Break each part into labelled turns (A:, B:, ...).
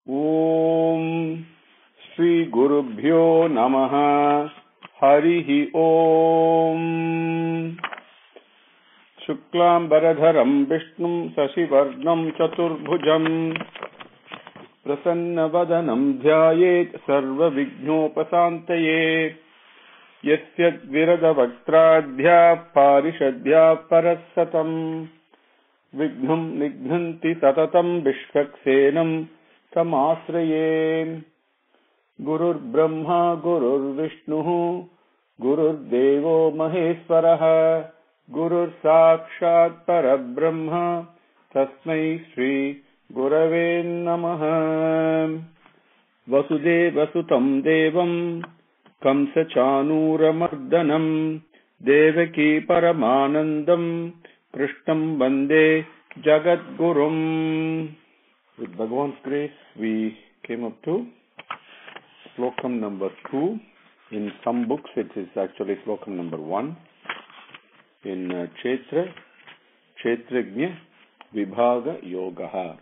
A: Om Shri Gurubhyo Namaha Harihi Om Shuklam Baradharam Vishnum Sasivarnam Chaturbhujam Prasanna Vadanam Dhyayet Sarva Vignopasantaye Yasyat Virada Vaktradhya Parishadhya Parasatam Vignam Nighanti Satatam Vishvaksenam Tamasraye Gurur Brahma Gurur Vishnu Gurur Devo Maheswaraha Gurur Sakshat Parabrahma Tasmai Shri Gurave Namaha Vasudeva Sutam Devam Kamsa Chanura Mardanam Devaki Paramanandam Krishnam Bande Jagat Gurum. With Bhagavan's grace, we came up to Slokam number 2. In some books, it is actually Slokam number 1. In Kshetra Kshetrajna Vibhaga Yogaha,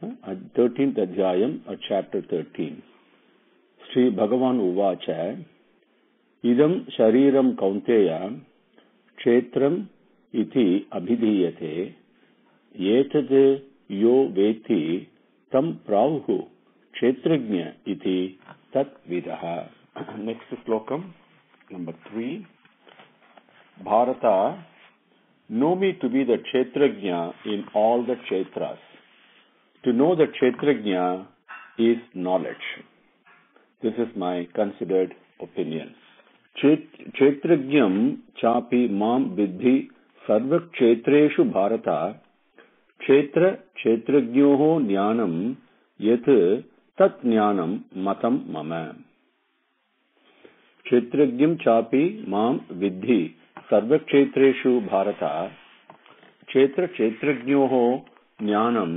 A: 13th Adhyayam, chapter 13. Sri Bhagavan Uvacha Idam Shariram Kaunteya Kshetram Iti Abhidhiyate Yetade Yo Veti Tam Pravuhu Kshetrajna Iti Tat Vidaha. Next Slokam, number 3. Bharata, know me to be the Kshetrajna in all the Kshetras. To know the Kshetrajna is knowledge. This is my considered opinion. Kshetrajnam chapi mam vidhi sarva kshetreshu bharata kshetra kshetrajnyoho jnanam yat tat jnanam matam mama. Kshetrajnam chapi mam vidhi sarva kshetreshu bharata kshetra kshetrajnyoho jnanam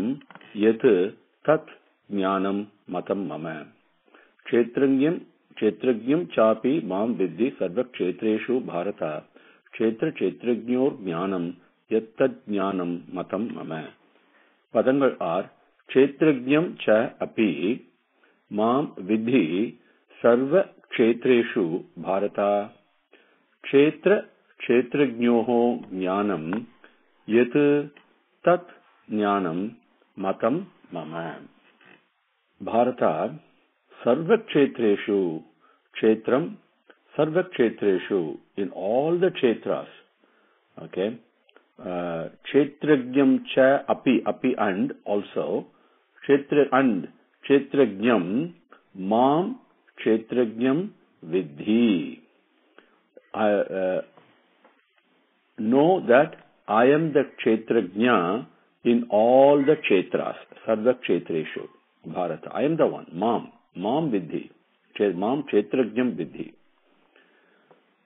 A: yat tat jnanam matam mama. Kshetrajnam chapi mam vidhi sarva kshetreshu bharata kshetra kshetrajnyor jnanam yattad jnanam matam mama. Padangal are Kshetrajnam cha api mam vidhi sarva kshetreshu bharata kshetra kshetrajnyoho jnanam yat tat jnanam matam mama. Bharata Sarva Kshetreshu, Kshetram, Sarva Kshetreshu, in all the Kshetras. Okay. Kshetrajnam cha api, and also, Kshetrajnam, mam Kshetrajnam vidhi. Know that I am the Kshetrajna in all the Kshetras, Sarva Kshetreshu, Bharata. I am the one, Mam vidhi, Mam Kshetrajnam vidhi.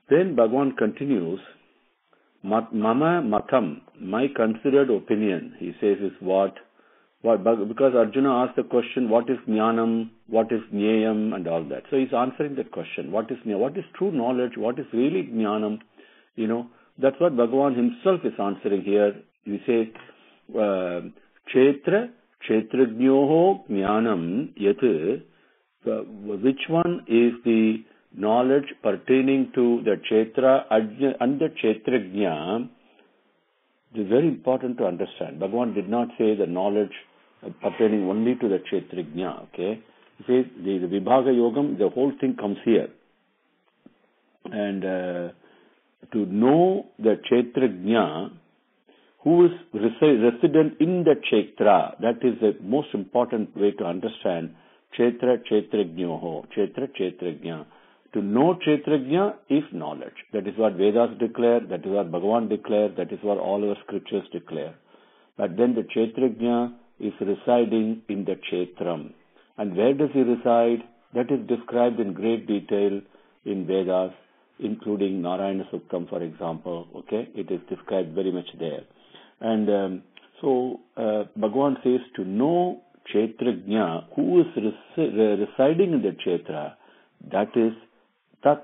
A: Then Bhagavan continues, Mama matam, my considered opinion, he says is what? Because Arjuna asked the question, what is jnanam, what is jneyam, and all that. So he's answering that question. What is true knowledge? What is really jnanam? That's what Bhagavan himself is answering here. He says, Kshetra Kshetrajnyoho jnanam yat. Which one is the knowledge pertaining to the Kshetra and the Kshetrajna? It is very important to understand. Bhagavan did not say the knowledge pertaining only to the Kshetrajna. Okay, he says the Vibhaga Yogam, the whole thing comes here. And to know the Kshetrajna, who is resident in the Kshetra, that is the most important way to understand Kshetra Kshetrajnyoho, Kshetra Kshetrajna. To know Kshetrajna is knowledge. That is what Vedas declare, that is what Bhagavan declare, that is what all our scriptures declare. But then the Kshetrajna is residing in the Kshetram. And where does he reside? That is described in great detail in Vedas, including Narayana Suktam, for example. Okay, it is described very much there. And so Bhagavan says to know Kshetrajna, who is residing in the Kshetra, that is Tat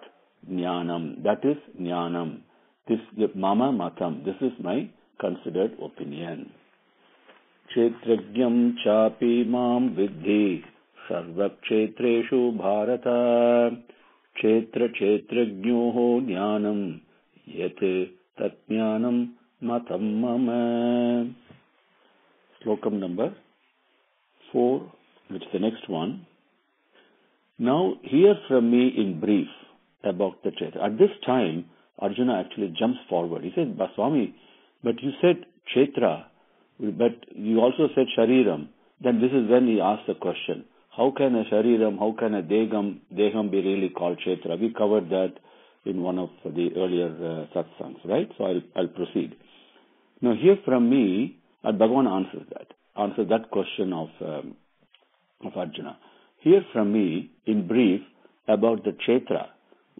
A: Jnanam. That is Jnanam. This Mama Matam. This is my considered opinion. Kshetrajnam chapi mam vidhi सर्वक्षेत्रेषु Bharat Kshetra Kshetrajna Jnanam Yat Tat Jnanam Matam Mama. Slokam number 4, which is the next one. Now hear from me in brief about the Kshetra. At this time, Arjuna actually jumps forward. He said, Swami, but you said Kshetra, but you also said Shariram. Then this is when he asked the question, how can a Shariram, how can a Deham be really called Kshetra? We covered that in one of the earlier satsangs, right? So I'll proceed. Now hear from me, and Bhagavan answers that question of Arjuna. Hear from me in brief about the Kshetra.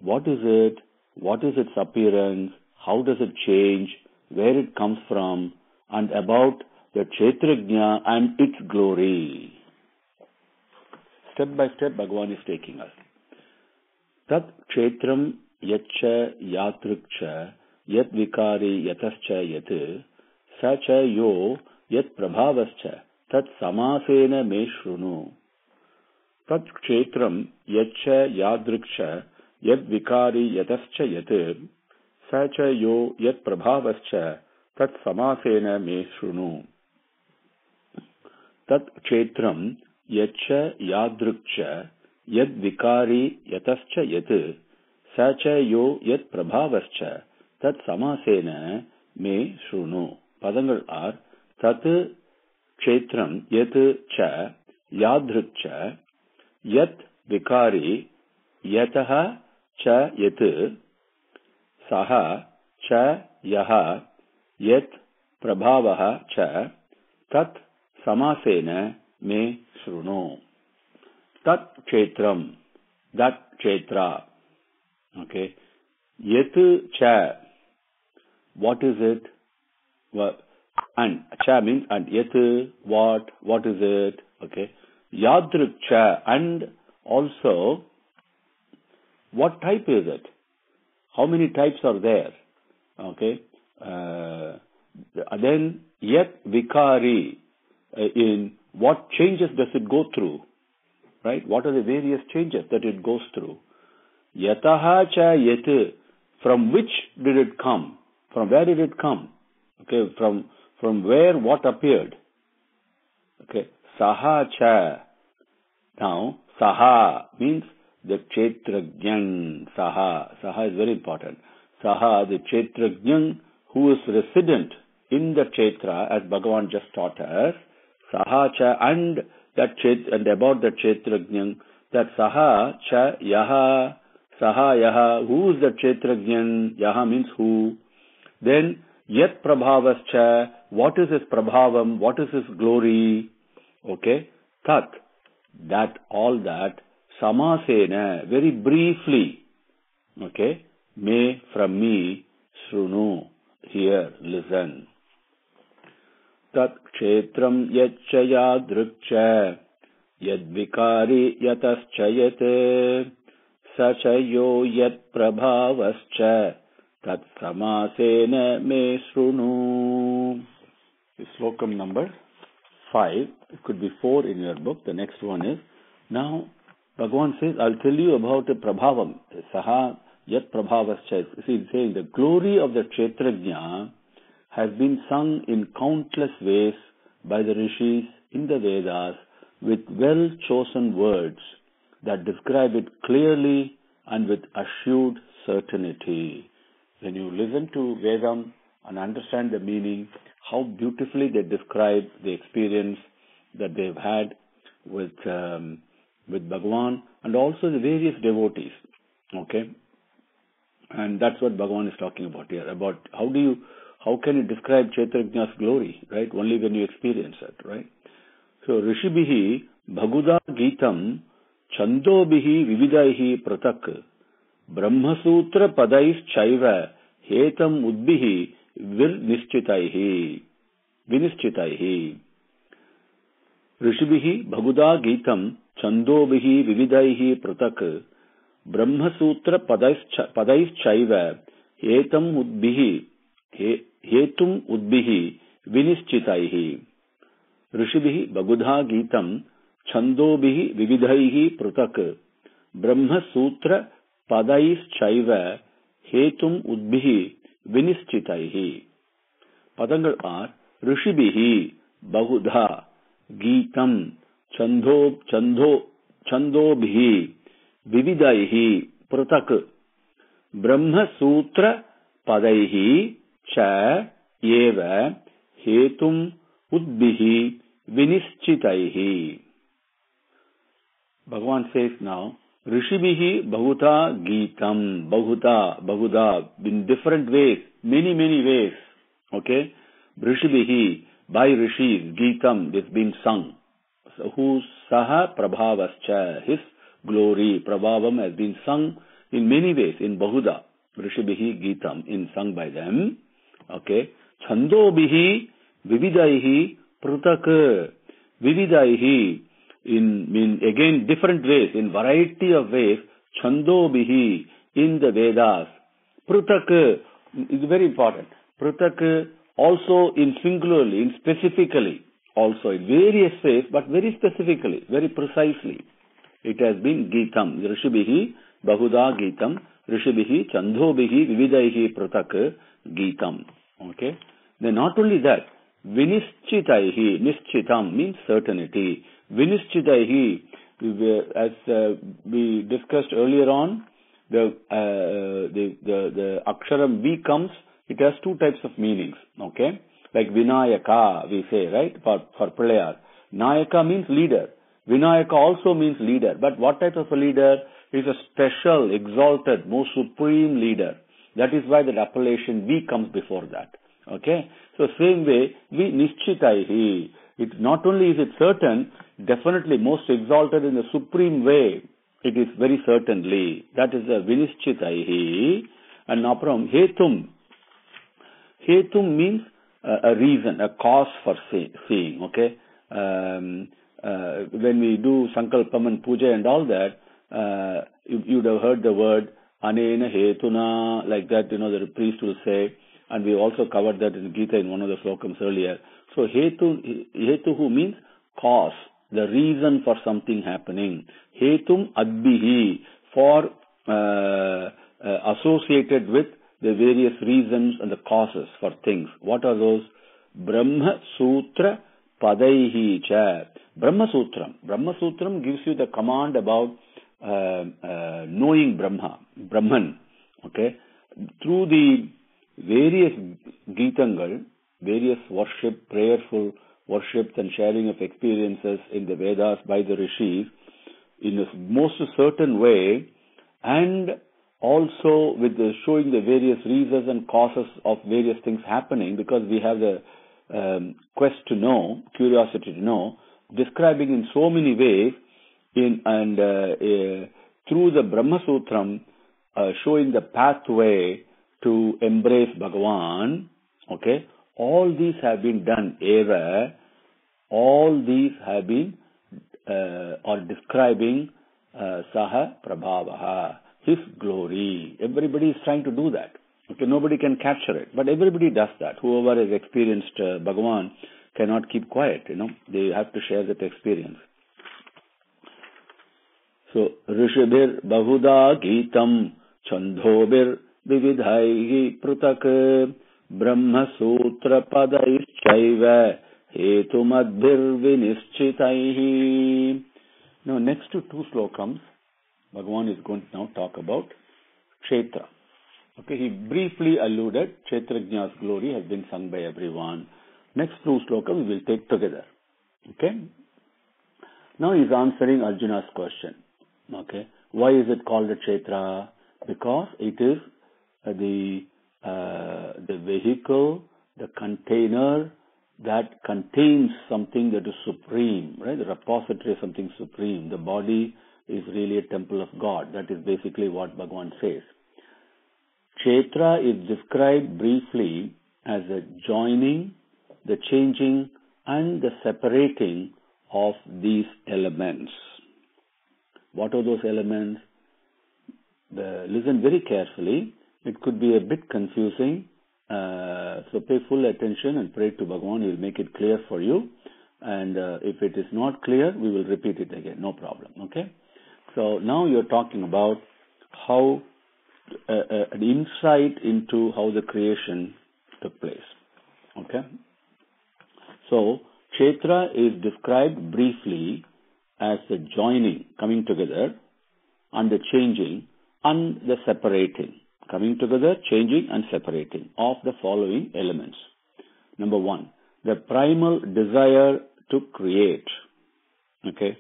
A: What is it? What is its appearance? How does it change? Where it comes from? And about the Kshetrajna and its glory. Step by step, Bhagavan is taking us. Tat Kshetram Yatcha Yatrikcha Yat Vikari Yatascha Yat Sacha Yo Yat Prabhavascha Tat Samasena Me Shrunu. Tat Kshetram Yatcha Yadriksha Yat Vikari Yatascha Yat Sacha Yo Yat Prabhavascha Tat Samasena Me Shrunu. Tat Kshetram Yatcha Yadriksha Yad Vikari Yatascha Yat Sacha Yo Yat Prabhavascha Tat Samasena Me Shrunu. Padangal are Tat Kshetram Yat Cha Yadriksha Yat Vikari Yataha Cha Yat Saha Cha Yaha Yat Prabhavaha Cha Tat Samasena Me Shrunu. Tat Kshetram, that Kshetra. Okay. Yat Cha, what is it? Well, and Cha means and Yat, what is it? Okay. Yadrik Cha, and also, what type is it? How many types are there? Okay. Then Yat Vikari, in what changes does it go through? Right? What are the various changes that it goes through? Yataha cha yat, from which did it come? From where did it come? Okay, from where what appeared? Okay, saha cha. Now, saha means the Kshetrajna. Saha is very important. Saha, the Kshetrajna, who is resident in the Kshetra, as Bhagavan just taught us. Saha cha, and that and about the Kshetrajna, that Saha cha Yaha, Saha Yaha, who is the Kshetrajna? Yaha means who. Then Yat Prabhavas cha, what is his Prabhavam, what is his glory? Okay, Tat, that, all that, Samasena, very briefly, okay, me, from me, Shrunu, hear, listen. Tat Kshetram Yatchaya Drikcha Yad Vikari Yataschayate Sachayo Yat Prabhavascha Tat Samasena Me Shrunu. Slokam number 5. It could be 4 in your book. The next one is, now Bhagavan says, I'll tell you about the Prabhavam. Saha Yat Prabhavascha. See, he's saying the glory of the Kshetrajna has been sung in countless ways by the rishis in the Vedas with well-chosen words that describe it clearly and with assured certainty. When you listen to Vedam and understand the meaning, how beautifully they describe the experience that they've had with Bhagavan and also the various devotees. Okay? And that's what Bhagavan is talking about here, about how can you describe Kshetrajna's glory, right? Only when you experience it, right? So, Rishibhihi Bhaguda Geetam Chandobihi Vividaihi Pratak Brahmasutra Padais Chaiva Hetam Udbihi Vinischitaihi Rishibhihi Bhaguda Geetam Chandobihi Vividaihi Pratak Brahmasutra Padais Chaiva Hetam Udbihi Hetum Udbihi Vinischitaihi Rishibhihi Bhagudha Geetam Chandobihi Vividhaihi Prutak Brahma Sutra Padais Chaiva Hetum Udbihi Vinischitaihi. Padangal are Rishibihi Bahudha Geetam Chandobihi Vividaihi Prutak Brahma Sutra Padaihi Cha Eva Hetum Udbihi Vinischitaihi. Bhagavan says now, Rishibihi Bahuta Geetam, Bahuda, in different ways, many ways. Okay? Rishibihi, by Rishis, Geetam is being sung. So, whose Saha Prabhavascha, his glory, Prabhavam has been sung in many ways, in Bahuda. Rishibihi Geetam, in sung by them. Okay? Chandobihi Vividaihi Prutak. Vividaihi, in again different ways, in variety of ways. Chandobihi, in the Vedas. Prutak is very important. Prutak also in singularly, in specifically, also in various ways, but very specifically, very precisely. It has been Geetam. Rishibihi Bahuda Geetam. Rishibihi Chandobihi Vividaihi Prutak Geetam. Okay? Then not only that, Vinischitaihi, Nischitam means certainty. Vinischitaihi, as we discussed earlier on, the aksharam V comes, it has two types of meanings. Okay? Like Vinayaka, we say, right? For Pralayar. Nayaka means leader. Vinayaka also means leader. But what type of a leader? He is a special, exalted, most supreme leader. That is why the appellation V comes before that. Okay? So same way, we nischitaihi. It not only is it certain, definitely most exalted in the supreme way. It is very certainly. That is the vinischitaihi. And now from hetum. Hetum means a reason, a cause for seeing. Okay? When we do Sankalpam and Puja and all that, you would have heard the word Anena Hetuna, like that, the priest will say. And we also covered that in Geeta in one of the Slokams earlier. So Hetuhu means cause, the reason for something happening. Hetum Adbihi, for associated with the various reasons and the causes for things. What are those? Brahma Sutra Padaihi Cha. Brahma Sutram. Brahma Sutram gives you the command about knowing Brahman. Okay? Through the various Geetangal, various worship, prayerful worships and sharing of experiences in the Vedas by the Rishis in a most certain way, and also with showing the various reasons and causes of various things happening, because we have the quest to know, curiosity to know, describing in so many ways, through the Brahma Sutram, showing the pathway to embrace Bhagavan. Okay, all these have been done. All these have been or describing Saha Prabhavaha, his glory. Everybody is trying to do that. Okay, nobody can capture it, but everybody does that. Whoever has experienced Bhagavan cannot keep quiet. They have to share that experience. So Rishibir Bahuda Geetam Chandobir Vividhaihi Prutak Brahma Sutra Padaischaiva Hetumadbir Vinischitaihi. Now next to two slokams, Bhagavan is going to now talk about Kshetra. Okay, he briefly alluded, Kshetrajna's glory has been sung by everyone. Next two slokams we will take together. Okay. Now he is answering Arjuna's question. Okay. Why is it called a Kshetra? Because it is the vehicle, the container that contains something that is supreme, right? The repository of something supreme. The body is really a temple of God. That is basically what Bhagavan says. Kshetra is described briefly as a joining, the changing, and the separating of these elements. What are those elements? Listen very carefully. It could be a bit confusing. So pay full attention and pray to Bhagavan. He will make it clear for you. And if it is not clear, we will repeat it again. No problem. Okay. So now you're talking about how an insight into how the creation took place. Okay. So Kshetra is described briefly as the joining, coming together, and the changing and the separating. Coming together, changing and separating of the following elements. Number one, the primal desire to create. Okay.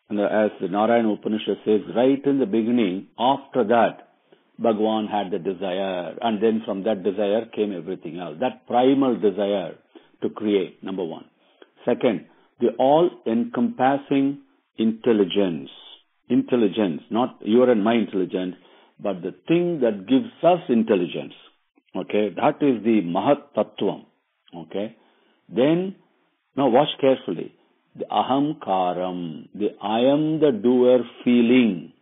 A: And as the Narayana Upanishad says, right in the beginning, after that, Bhagavan had the desire, and then from that desire came everything else. That primal desire to create, number one. Second, the all-encompassing intelligence. Intelligence, not your and my intelligence, but the thing that gives us intelligence. Okay, that is the Mahat Tattvam. Okay, then, now watch carefully. The Ahamkaram, the I am the doer feeling.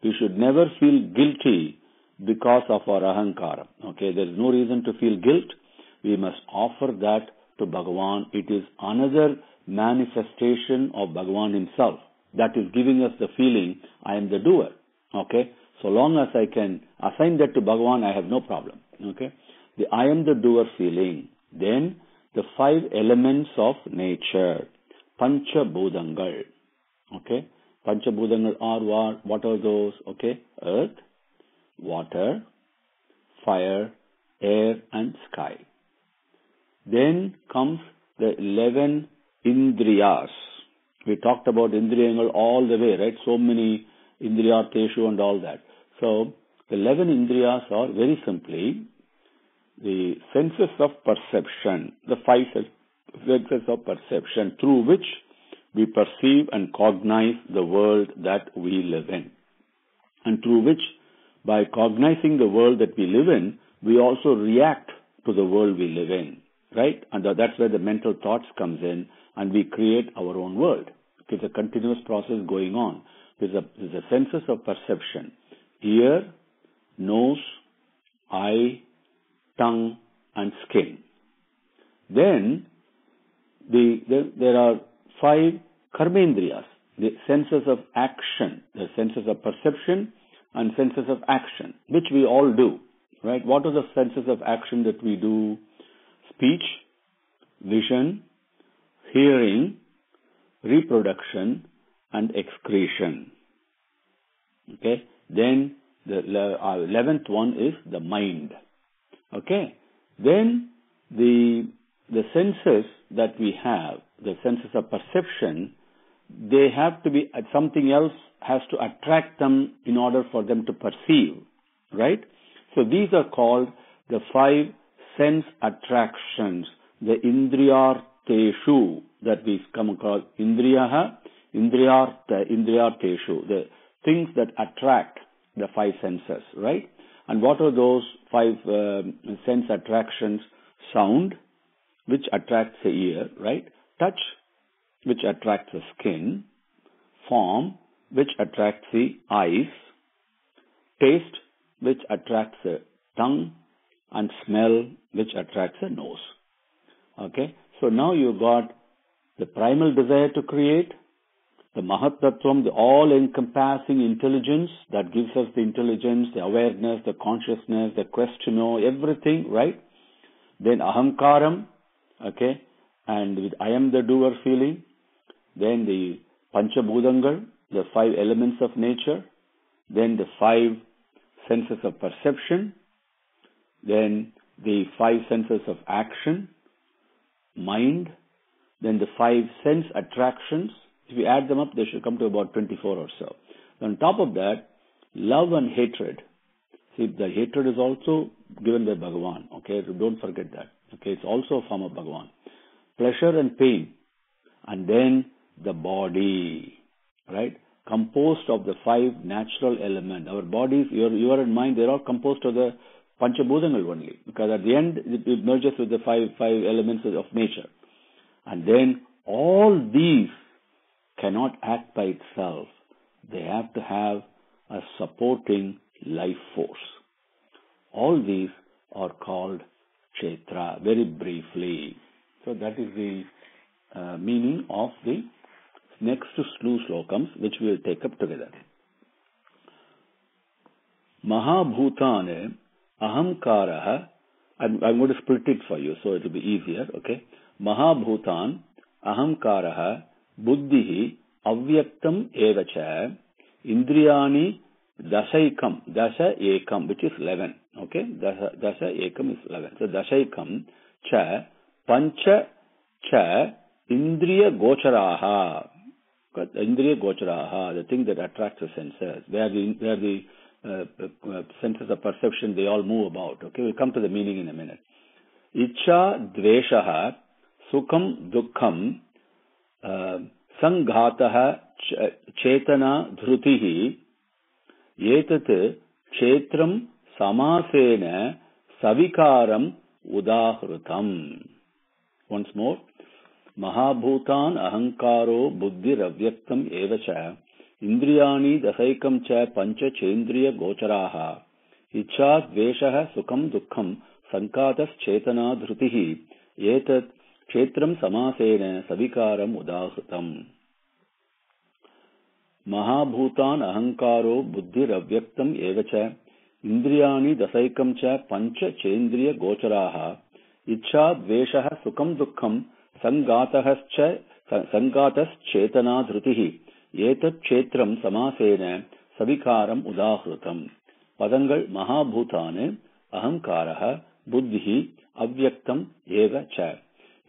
A: We should never feel guilty because of our Ahamkaram. Okay, there is no reason to feel guilt. We must offer that to Bhagavan. It is another manifestation of Bhagavan himself that is giving us the feeling, I am the doer. Okay, so long as I can assign that to Bhagavan, I have no problem. Okay, the I am the doer feeling. Then the 5 elements of nature, Pancha Bhudangal. Okay, Pancha Bhudangal are what are those? Okay, earth, water, fire, air, and sky. Then comes the 11 Indriyas. We talked about Indriyangal all the way, right? So many Indriyateshu and all that. So the 11 Indriyas are very simply the senses of perception, the 5 senses of perception through which we perceive and cognize the world that we live in. And through which, by cognizing the world that we live in, we also react to the world we live in, right? And that's where the mental thoughts comes in, and we create our own world. It's a continuous process going on. There's a senses of perception: ear, nose, eye, tongue, and skin. Then there are 5 karmendriyas, the senses of action, the senses of perception and senses of action, which we all do, right? What are the senses of action that we do? Speech, vision, hearing, reproduction, and excretion. Okay? Then the 11th one is the mind. Okay? Then the senses that we have, the senses of perception, they have to be, something else has to attract them in order for them to perceive, right? So these are called the 5 sense attractions, the Indriyarteshu that we come across. Indriyateshu, the things that attract the 5 senses, right? And what are those 5 sense attractions? Sound, which attracts the ear, right? Touch, which attracts the skin. Form, which attracts the eyes. Taste, which attracts the tongue. And smell, which attracts the nose. Okay? So now you got the primal desire to create, the Mahat Tattvam, the all-encompassing intelligence that gives us the intelligence, the awareness, the consciousness, the quest to know, everything, right? Then Ahamkaram, okay, and with I am the doer feeling. Then the Panchabhudangal, the 5 elements of nature. Then the 5 senses of perception. Then the 5 senses of action, mind. Then the 5 sense attractions. If you add them up, they should come to about 24 or so. On top of that, love and hatred. See, the hatred is also given by Bhagavan. Okay, so don't forget that. Okay, it's also a form of Bhagavan. Pleasure and pain. And then the body, right? Composed of the 5 natural elements. Our bodies, your and mine, they're all composed of the Panchabhudangal only. Because at the end, it merges with the 5 elements of nature. And then all these cannot act by itself. They have to have a supporting life force. All these are called Kshetra, very briefly. So that is the meaning of the next slew slokams, which we will take up together. Mahabhutane ahamkaraha. I'm going to split it for you, so it will be easier. Okay. Mahabhutan ahamkaraha buddhihi avyaktam evacha indriyani dashaikam, dasha ekam, which is 11. Okay, dasha ekam is 11. So dashaikam cha pancha cha indriya gocharaha. Indriya gocharaha, the thing that attracts the senses, where the senses of perception, they all move about. Okay, we'll come to the meaning in a minute. Icha dveshaha sukham dukkham sanghataha chetana dhrutihi yetat kshetram samasena savikaram udahrutam. Once more. Mahabhutan ahankaro buddhir avyaktam evacha indriyani dasaikam cha pancha chendriya gocharaha icha dveshaha sukham dukkham sankatas chetana dhrutihi etat kshetram samasena savikaram udahrutam. Mahabhutan ahankaro buddhir avyaktam evacha indriyani dasaikam cha pancha chendriya gocharaha icha dveshaha sukham dukkham sangatas chetana dhrutihi etat kshetram samasena savikaram udahrutam. Padangal mahabhutane ahamkaraha buddhihi avyaktam eva cha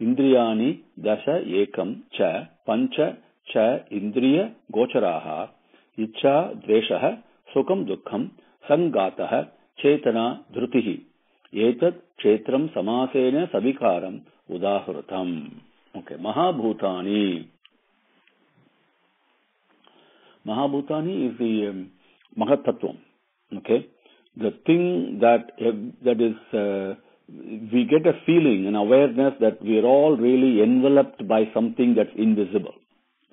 A: indriyani dasha ekam cha pancha cha indriya gocharaha icha dveshaha sukham dukkham sangatah chetana dhrutihi etat kshetram samasena savikaram udahrutam. Okay, Mahabhutani. Mahabhutani is the Mahatattvam. Okay, the thing that is, we get a feeling, an awareness that we are all really enveloped by something that's invisible,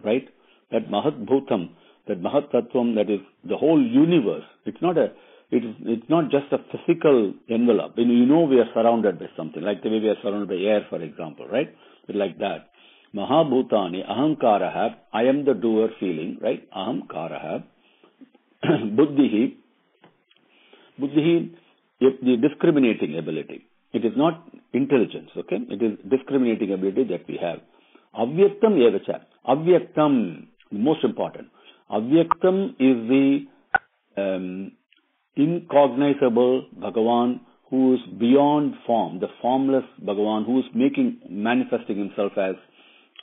A: right? That Mahabhutam, that Mahatattvam, that is the whole universe. It's not just a physical envelope. You know we are surrounded by something, like the way we are surrounded by air, for example, right? Like that. Mahabhutani ahamkaraha, I am the doer feeling, right? Ahamkaraha. Buddhihi, the discriminating ability. It is not intelligence, okay? It is discriminating ability that we have. Avyaktam evacha. Avyaktam, most important. Avyaktam is the incognizable Bhagavan who is beyond form, the formless Bhagavan who is manifesting himself as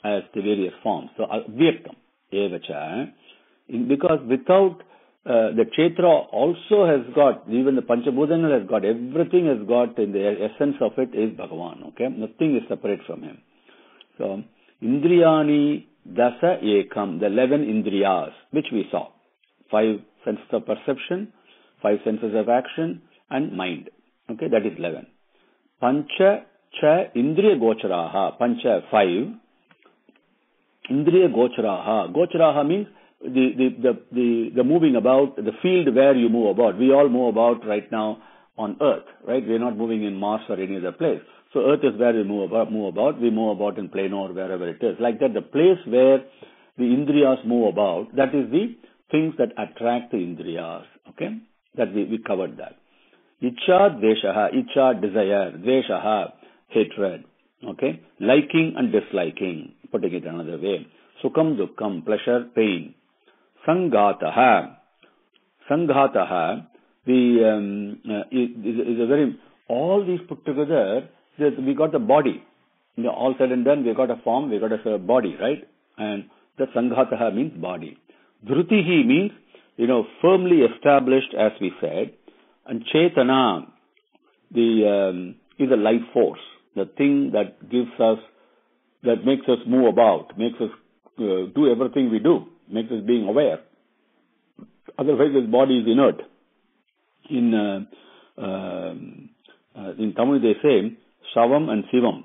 A: the various forms. So, Avyaktam evacha. Because without the Kshetra also has got, even the Panchabhutangal has got, everything has got, in the essence of it is Bhagavan, okay? Nothing is separate from him. So, Indriyani Dasa Ekam, the 11 Indriyas, which we saw. 5 senses of perception, 5 senses of action, and mind. Okay, that is 11. Pancha Cha Indriya Gocharaha, Pancha 5. Indriya Gocharaha. Gocharaha means the moving about, the field where you move about. We all move about right now on Earth, right? We are not moving in Mars or any other place. So Earth is where we move about. We move about in plane or wherever it is. Like that, the place where the Indriyas move about, that is the things that attract the Indriyas. Okay? That we covered that. Icha Dveshaha, Icha desire, Dveshaha hatred. Okay? Liking and disliking, putting it another way. Sukham Dukkham, pleasure, pain. Sanghataha, is a very, all these put together, we got the body. All said and done, we got a form, we got a body, right? And the Sanghataha means body. Dhrutihi means, firmly established, as we said. And Chetana, is a life force, the thing that gives us, that makes us move about, makes us do everything we do, makes us being aware. Otherwise, this body is inert. In Tamil they say Shavam and Sivam.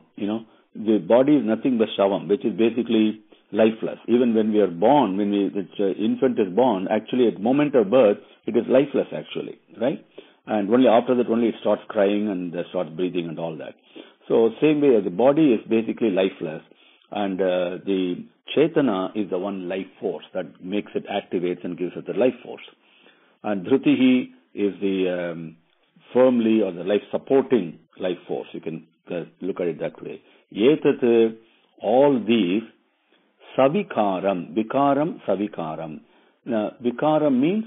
A: The body is nothing but Shavam, which is basically lifeless. Even when we are born, when the infant is born, actually at moment of birth, it is lifeless actually, right? And only after that, only it starts crying and starts breathing and all that. So same way, the body is basically lifeless, And the Chetana is the one life force that makes it, activates and gives it the life force. And Dhrutihi is the firmly or the life supporting life force. You can look at it that way. Yetat, all these, savikaram, vikaram, savikaram. Now, vikaram means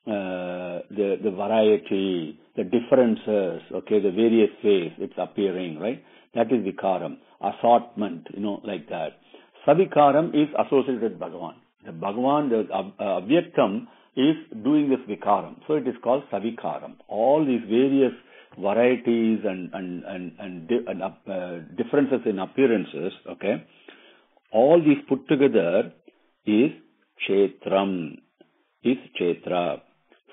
A: the variety, the differences, okay, the various ways it's appearing, right? That is vikaram, assortment, like that. Savikaram is associated with Bhagavan. The Bhagavan, the Avyaktam, is doing this vikaram. So it is called savikaram. All these various varieties and differences in appearances, okay, all these put together is Kshetram, is Kshetra.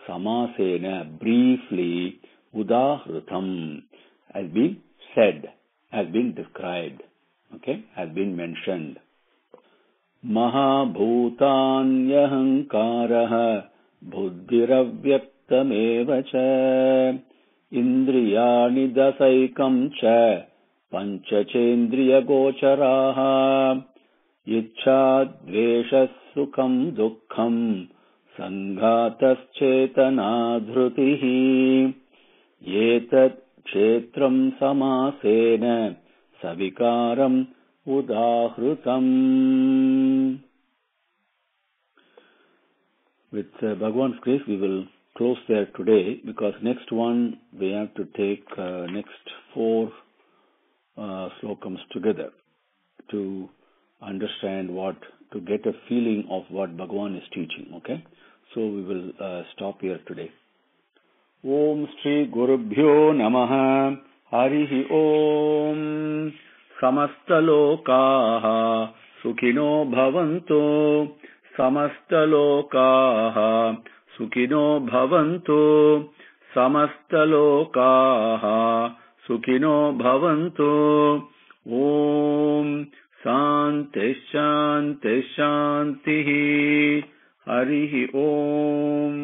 A: Samasena, briefly, Udahrutam, has been said, has been described, okay, has been mentioned. Mahabhutanyahangkaraha buddhiravyaktameva cha indriyani dasaikam cha panchachendriya gocharaha ichcha dvesha sukham dukkham Sanghataschetana dhrutihi yetat kshetram samasena savikaram udahrutam. With Bhagavan's grace, we will close there today, because next one we have to take next 4 slokams together to understand to get a feeling of what Bhagavan is teaching, okay? So we will stop here today. Om Shri Gurubhyo Namaha Harihi Om Samasta Lokaha Sukhino Bhavantu Samasta Lokaha Sukhino Bhavantu Samasta Lokaha Sukhino Bhavantu. Om Shanti Shanti Shanti Harihi Om.